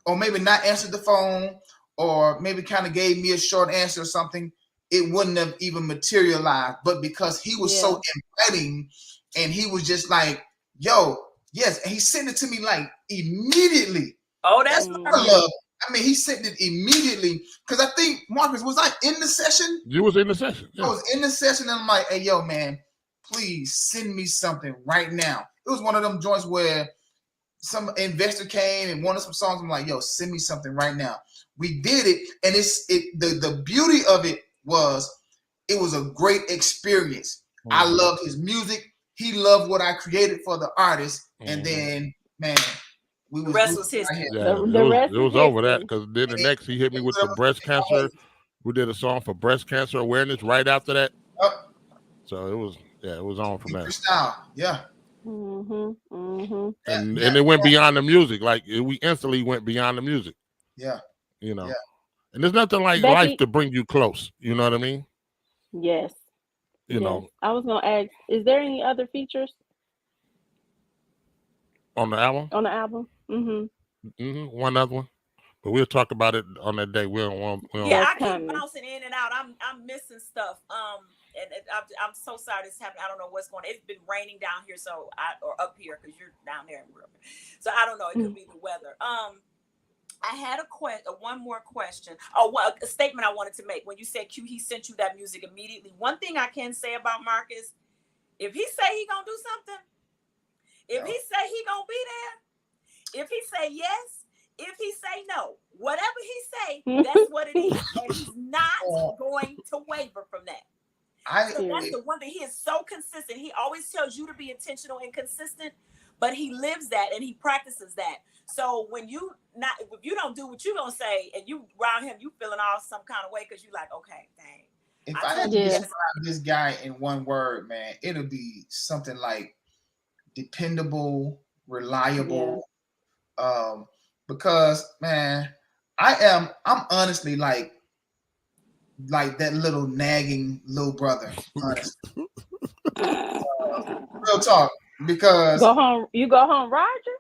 or maybe not answered the phone, or maybe kind of gave me a short answer or something, it wouldn't have even materialized. But because he was so inviting, and he was just like, yo, yes, and he sent it to me like immediately. Oh, that's love. I mean, he sent it immediately because I think, Marcus, was I in the session? You was in the session. Yeah. I was in the session, and I'm like, hey, yo, man, please send me something right now. It was one of them joints where some investor came and wanted some songs. I'm like, yo, send me something right now. We did it, and the beauty of it was a great experience. I loved his music. He loved what I created for the artist, and then, man, the rest was history. Yeah, it was over that because then the next he hit me with the breast cancer. We did a song for breast cancer awareness right after that. So it was on from that. Yeah. And it went beyond the music. Like we instantly went beyond the music. Yeah. You know. Yeah. And there's nothing like life to bring you close. You know what I mean? Yes. You know. I was gonna ask, is there any other features on the album? One other one. But we'll talk about it on that day. We don't want. I keep bouncing in and out. I'm missing stuff. And I'm so sorry this happened. I don't know what's going on. It's been raining down here, or up here because you're down there. So I don't know. It could be the weather. I had one more question. A statement I wanted to make. When you said Q, he sent you that music immediately. One thing I can say about Marcus, if he say he gonna do something, if he say he gonna be there, if he say yes, if he say no, whatever he say, that's what it is. And he's not going to waver from that. So that's the one thing. He is so consistent. He always tells you to be intentional and consistent, but he lives that and he practices that. So when you not, if you don't do what you gonna say and you around him, you feeling all some kind of way because you like, okay, dang. If I I had told to you Yeah. describe this guy in one word, man, it'll be something like dependable, reliable. Because man, I'm honestly like that little nagging little brother, honestly. Real talk. Because Go home. You go home, Roger.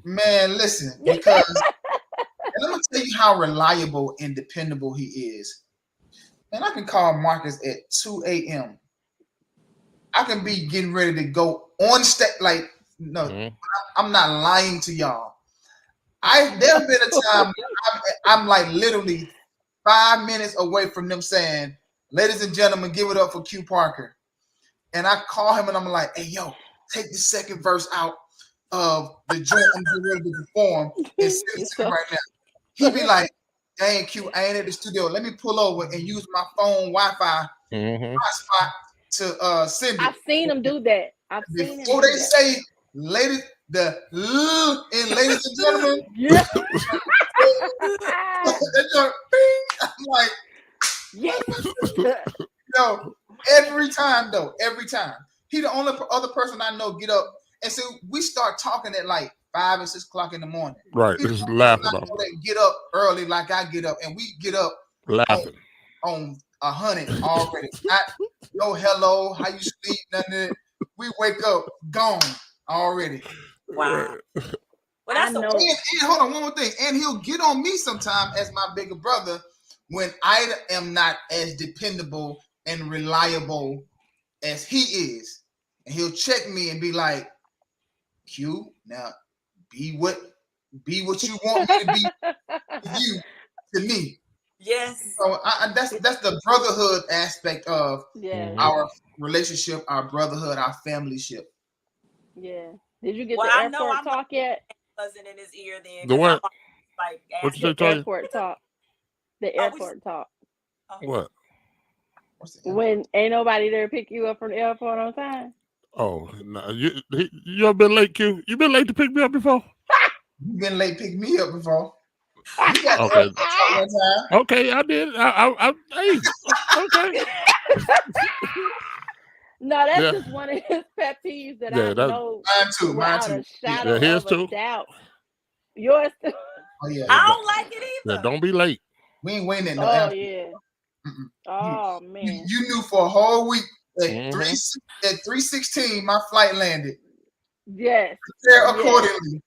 man, listen, because and let me tell you how reliable and dependable he is. Man, I can call Marcus at 2 a.m. I can be getting ready to go on stage. Like, no, I'm not lying to y'all. There's been a time I'm like literally 5 minutes away from them saying, "Ladies and gentlemen, give it up for Q Parker." And I call him and I'm like, "Hey, yo, take the second verse out of the joint I'm getting ready to perform and send it to me right now." He'd be like, "Dang, Q, I ain't at the studio. Let me pull over and use my phone Wi-Fi hotspot to send it." I've seen him do that. I've seen him Before do they that. say, ladies and gentlemen, Yeah. that joint, bing, I'm like, Yes. yo, every time. He the only other person I know get up. And so we start talking at like 5 and 6 o'clock in the morning. Right. He the Just only person laughing I about know that get up early like I get up, and we get up laughing. on 100 already. Not no hello, how you sleep, nothing. Of that. We wake up gone already. Wow. Well, I that's know. And hold on, one more thing. And he'll get on me sometime as my bigger brother when I am not as dependable and reliable as he is. And he'll check me and be like, Q, now be what you want me to be to you, to me. yes. So that's the brotherhood aspect of Yeah. our relationship, our brotherhood, our familyship. Yeah. Did you get Well, the I know airport I'm talk yet? buzzing in his ear then The because I'm what? like What you asking. say, Toya? Airport talk. The Oh, we airport talk. What? What's the When ain't nobody there to pick you up from the airport on time. Oh, no. You ever been late, Q? You been late to pick me up before? You've been late picking me up before. You got the Okay. airport talk one time. Okay, I did. Hey, okay. No, that's Yeah. just one of his pet peeves that Yeah, I that, know Mine without too. a Yeah. shadow his of a too. doubt. Yours too. Oh yeah. I don't like it Yeah, either. don't be late. We ain't waiting at no Oh airport. yeah. Mm-mm. Oh You, man. you knew for a whole week at Mhm. 3:16 my flight landed. Yes. Prepare Yes. accordingly.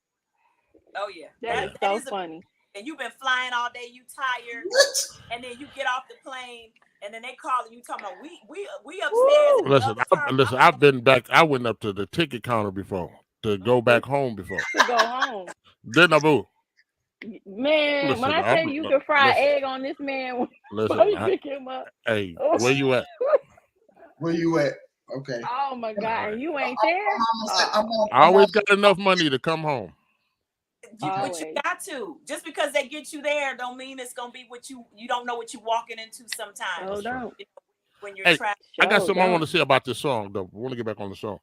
Oh yeah. That is That so is a, funny. and you've been flying all day, you tired, What? and then you get off the plane and then they call and you talking about we upstairs Woo. in the Listen, other terminal. I've been back. I went up to the ticket counter before to go back home before. To go home. Then I boo. Man, when Listen, I tell you can fry egg on this man when you pick him up. hey, where you at? Where you at? Okay. Oh my God. And you ain't I'm there? I always got enough money to come home. But you Always. got to. Just because they get you there don't mean it's gonna be what you don't know what you're walking into sometimes. Oh, don't. When you're Hey, trapped. I got Sure something I want don't. to say about this song, though. I want to get back on the song.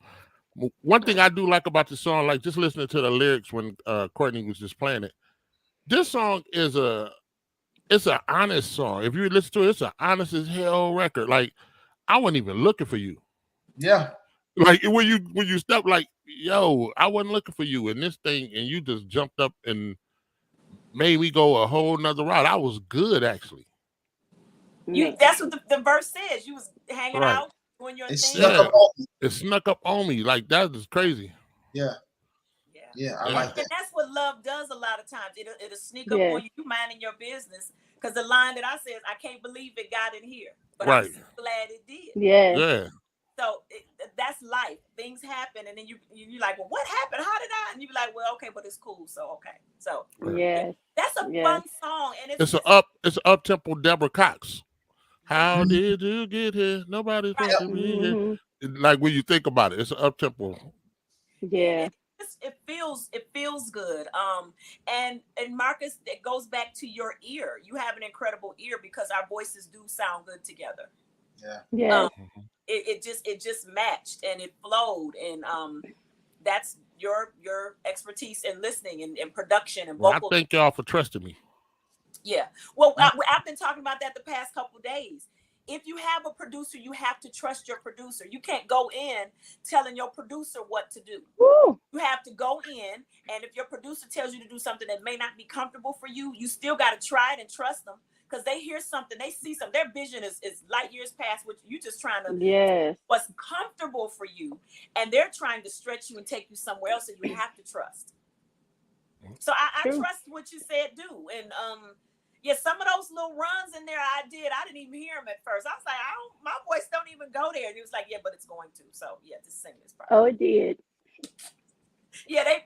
One thing I do like about the song, like just listening to the lyrics when Courtney was just playing it. This song is it's an honest song. If you listen to it, it's an honest as hell record. Like I wasn't even looking for you. Yeah. Like when you step like, yo, I wasn't looking for you in this thing, and you just jumped up and made me go a whole nother route. I was good actually. That's what the verse says. You was hanging Right. out doing your It thing. snuck up on me. It snuck up on me. Like that is crazy. Yeah. Yeah, I like that. And that's what love does a lot of times. It'll sneak up Yes. on you minding your business. Because the line that I said, I can't believe it got in here. But Right. I'm so glad it did. Yes. Yeah. So that's life. Things happen, and then you're like, well, what happened? How did I? And you be like, well, okay, but it's cool. So okay, so Yes. that's a fun song, and It's an up tempo Deborah Cox. How did you get here? Nobody's supposed to be here. Like when you think about it, it's an up tempo. Yeah. It feels good. And Marcus, it goes back to your ear. You have an incredible ear because our voices do sound good together. Yeah. Yeah. It just matched and it flowed, and that's your expertise in listening and production and Well, I vocal. thank y'all for trusting me. Yeah. Well, I've been talking about that the past couple of days. If you have a producer, you have to trust your producer. You can't go in telling your producer what to do. Woo. You have to go in, and if your producer tells you to do something that may not be comfortable for you, you still got to try it and trust them, because they hear something, they see something. Their vision is light years past, which you just trying to Yes. what's comfortable for you, and they're trying to stretch you and take you somewhere else, and you have to trust. So I trust what you said do, and yeah, some of those little runs in there I didn't even hear them at first. I was like, my voice don't even go there, and he was like, yeah, but it's going to. So yeah, just sing this part. Oh, it did. Yeah, they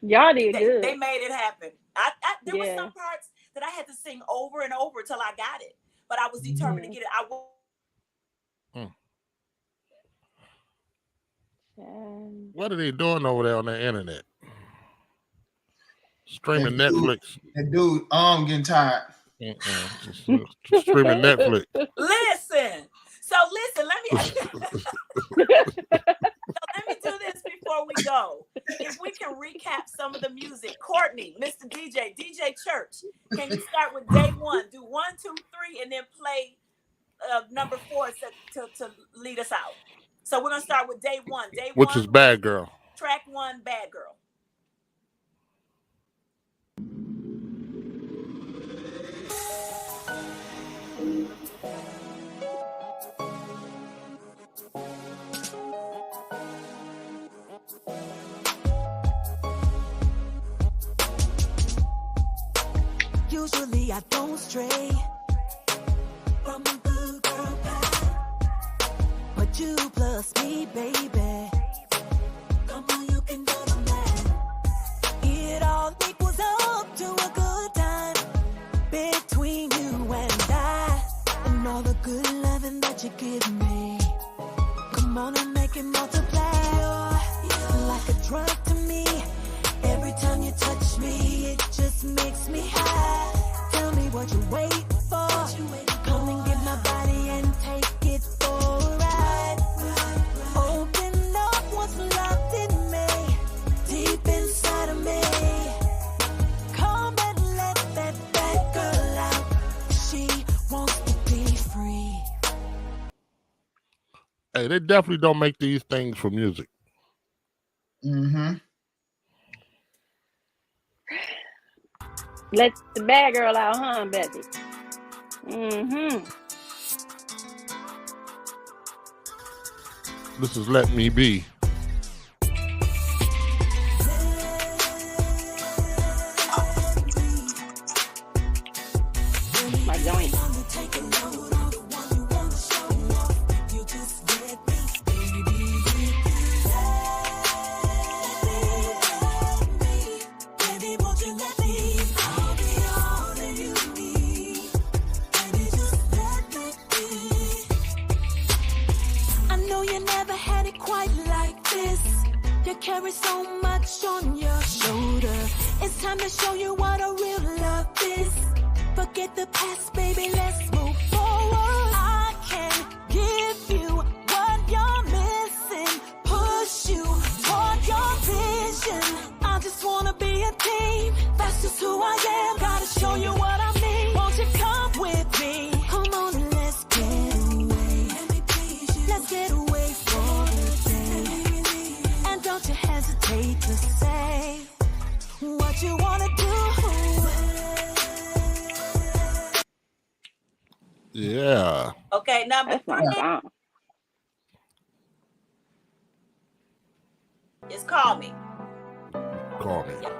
Y'all did good. They made it happen. There were some parts that I had to sing over and over till I got it, but I was determined to get it. What are they doing over there on the internet? Streaming Netflix. That dude, getting tired. Streaming Netflix. Listen, let me do this before we go. If we can recap some of the music, Courtney, Mr. DJ Church, can you start with day 1? Do 1, 2, 3, and then play number 4 to lead us out. So we're gonna start with day 1. Which is Bad Girl. Track 1, Bad Girl. Usually I don't stray from a good girl path, but you plus me, baby. Come on, you can do the math. It all equals up to a good time between you and I, and all the good loving that you give me. Come on and make it multiply. You're like a drug to me. Every time you touch me, it just makes me high. Tell me what you wait for. Come and get my body and take it for a ride. Open up what's locked in me, deep inside of me. Come and let that bad girl out. She wants to be free. Hey, they definitely don't make these things for music. Let the bad girl out, huh, Bethy? This is Let Me Be. My joint. Carry so much on your shoulder. It's time to show you what a real love is. Forget the past, baby, let's move forward. I can give you what you're missing, push you toward your vision. I just wanna be a team, that's just who I am. Gotta show you what I mean. Won't you come with me? Come on and let's get away. Let's get away for the day. Don't you hesitate to say what you want to do. Yeah. Okay, number 3 is Call Me. Call Me. Yeah.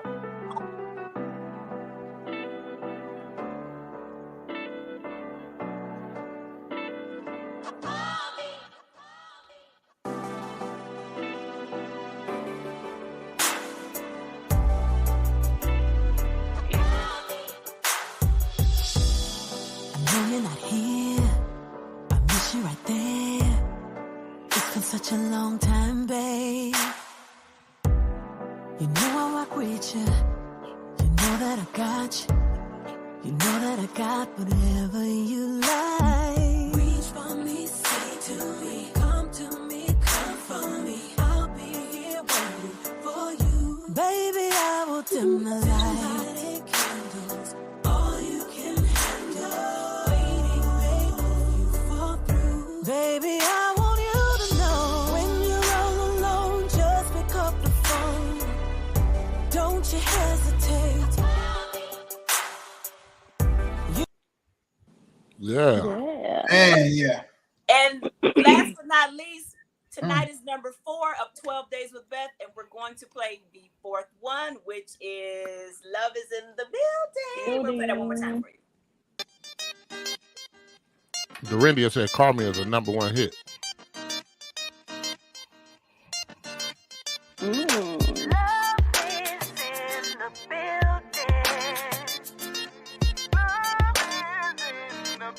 You're not here, I miss you right there. It's been such a long time, babe. You know I rock with you. You know that I got you. You know that I got whatever you like. Reach for me, say to me, come for me. I'll be here waiting for you. Baby, I want you to know when you're all alone, just pick up the phone. Don't you hesitate. Yeah. Yeah. And yeah. And last but not least, tonight is number 4 of 12 Days with Beth, and we're going to play the 4th one, which is Love is in the Building. We'll play that one more time for you. Dorindia said Call Me is a #1 hit. Love is in the building. Love is in the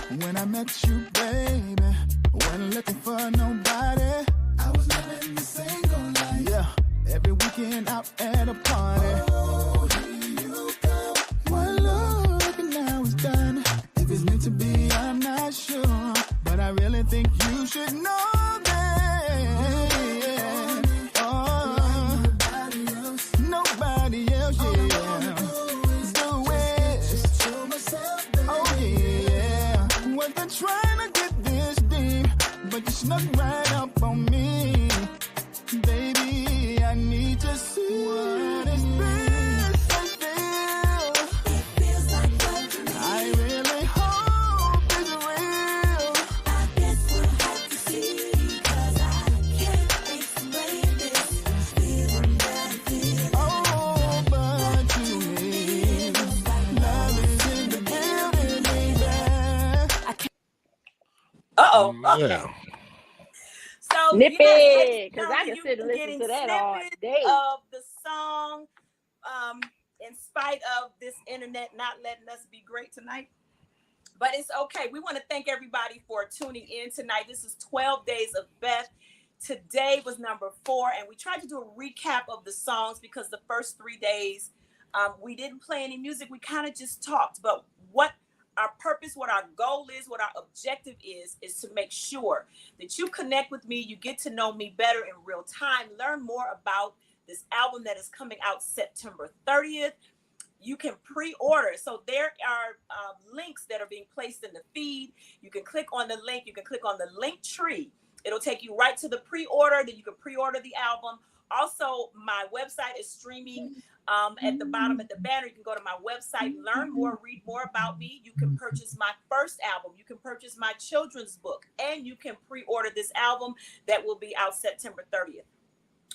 building. When I met you, baby, wasn't looking for nobody. I was living the single life. Yeah, every weekend out at a party. Oh, here you go. One look and now it's done. If it's meant to be, I'm not sure, but I really think you should know that. Oh, nobody else, yeah. Do it. Oh yeah. Wasn't trying to get this deep, but you snuck right up on me. Baby, I need to see what is this I feel. It feels like love to me. I really hope it's real. I guess we'll have to see, 'cause I can't explain this feeling that it feels. Oh, but to me, love is in the building, baby. Uh-oh. Yeah. So Nip you guys, it, 'cause I can you've sit and been listen getting to that all snippets day. of the song, in spite of this internet not letting us be great tonight. But it's okay. We want to thank everybody for tuning in tonight. This is 12 Days of Beth. Today was number 4, and we tried to do a recap of the songs because the first 3 days we didn't play any music. We kind of just talked. But what our purpose, what our goal is, what our objective is to make sure that you connect with me, you get to know me better in real time, learn more about this album that is coming out September 30th. You can pre-order. So there are links that are being placed in the feed. You can click on the link. You can click on the link tree. It'll take you right to the pre-order. Then you can pre-order the album. Also, my website is streaming at the bottom at the banner. You can go to my website, learn more, read more about me. You can purchase my first album. You can purchase my children's book. And you can pre-order this album that will be out September 30th.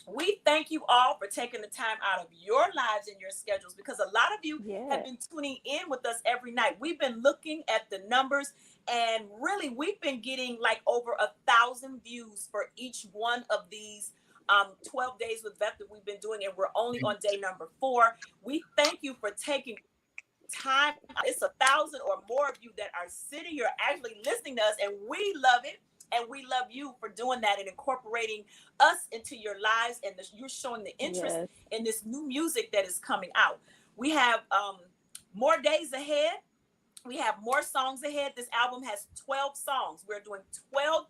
We thank you all for taking the time out of your lives and your schedules, because a lot of you have been tuning in with us every night. We've been looking at the numbers, and really we've been getting like over 1,000 views for each one of these 12 days with Beth that we've been doing, and we're only on day number 4. We thank you for taking time. It's 1,000 or more of you that are sitting here actually listening to us, and we love it. And we love you for doing that and incorporating us into your lives. And you're showing the interest in this new music that is coming out. We have more days ahead. We have more songs ahead. This album has 12 songs. We're doing 12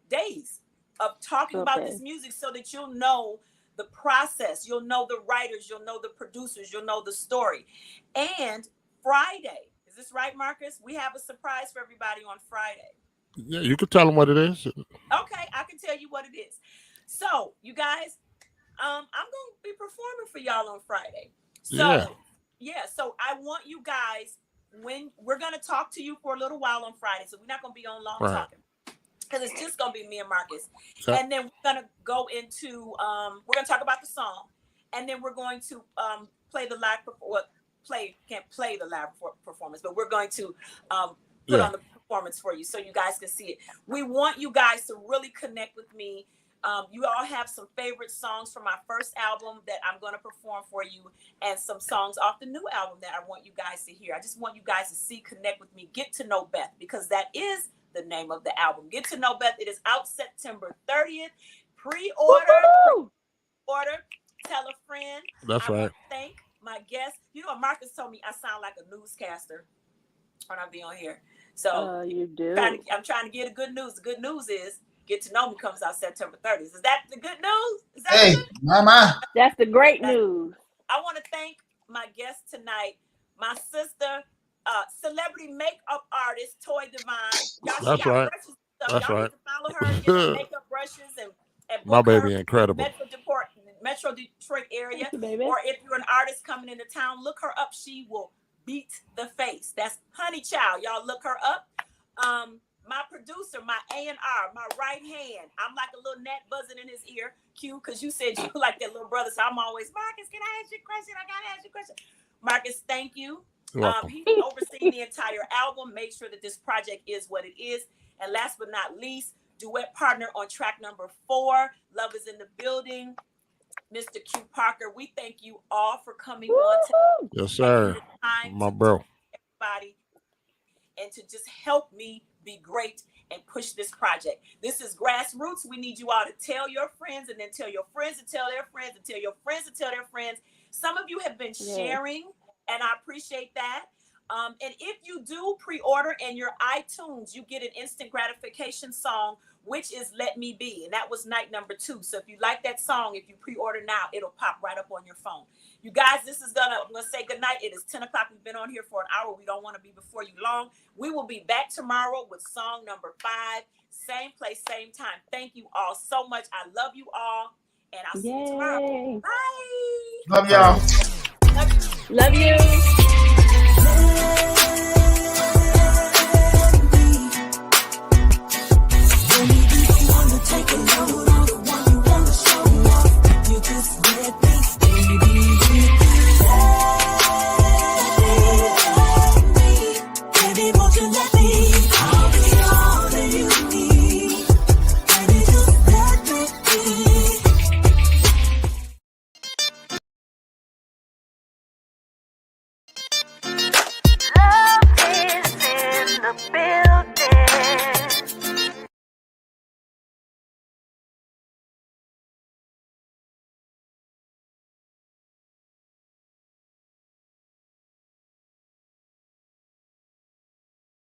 days of talking about this music so that you'll know the process. You'll know the writers. You'll know the producers. You'll know the story. And Friday. Is this right, Marcus? We have a surprise for everybody on Friday. Yeah, you can tell them what it is. Okay, I can tell you what it is. So, you guys, I'm going to be performing for y'all on Friday. So, so I want you guys, when we're going to talk to you for a little while on Friday, so we're not going to be on long talking, because it's just going to be me and Marcus. And then we're going to go into, we're going to talk about the song, and then we're going to play the live can't play the live performance, but we're going to put on the performance for you so you guys can see it. We want you guys to really connect with me. You all have some favorite songs from my first album that I'm going to perform for you, and some songs off the new album that I want you guys to hear. I just want you guys to see, connect with me, get to know Beth, because that is the name of the album. Get to know Beth. It is out September 30th. Pre-order, tell a friend. That's right. Thank my guest. You know what Marcus told me? I sound like a newscaster when I be on here. So you do. I'm trying to get a good news. The good news is Get to Know Me comes out September 30th. Is that the good news? Is that Mama. That's the great news. I want to thank my guest tonight, my sister, celebrity makeup artist, Toy Divine. Y'all, she That's got right. brushes and stuff. That's Y'all right. need to follow her, get her makeup brushes and My book her baby incredible. Metro Detroit area. Thank you, baby. Or if you're an artist coming into town, look her up. She will beat the face. That's Honey Child. Y'all look her up. My producer, my A&R, my right hand. I'm like a little gnat buzzing in his ear. Q, because you said you like that little brother. So I'm always, Marcus, can I ask you a question? I got to ask you a question. Marcus, thank you. He's overseeing the entire album. Make sure that this project is what it is. And last but not least, duet partner on track number 4. Love is in the building. Mr. Q Parker, we thank you all for coming on today. Yes, sir. My bro. Everybody, and to just help me be great and push this project. This is grassroots. We need you all to tell your friends and then tell your friends to tell their friends and tell your friends to tell their friends. Some of you have been sharing, and I appreciate that. And if you do pre-order in your iTunes, you get an instant gratification song, which is Let Me Be. And that was night number 2. So if you like that song, if you pre-order now, it'll pop right up on your phone. You guys, I'm going to say goodnight. It is 10 o'clock. We've been on here for an hour. We don't want to be before you long. We will be back tomorrow with song number 5. Same place, same time. Thank you all so much. I love you all. And I'll see you tomorrow. Bye. Love y'all. Love you.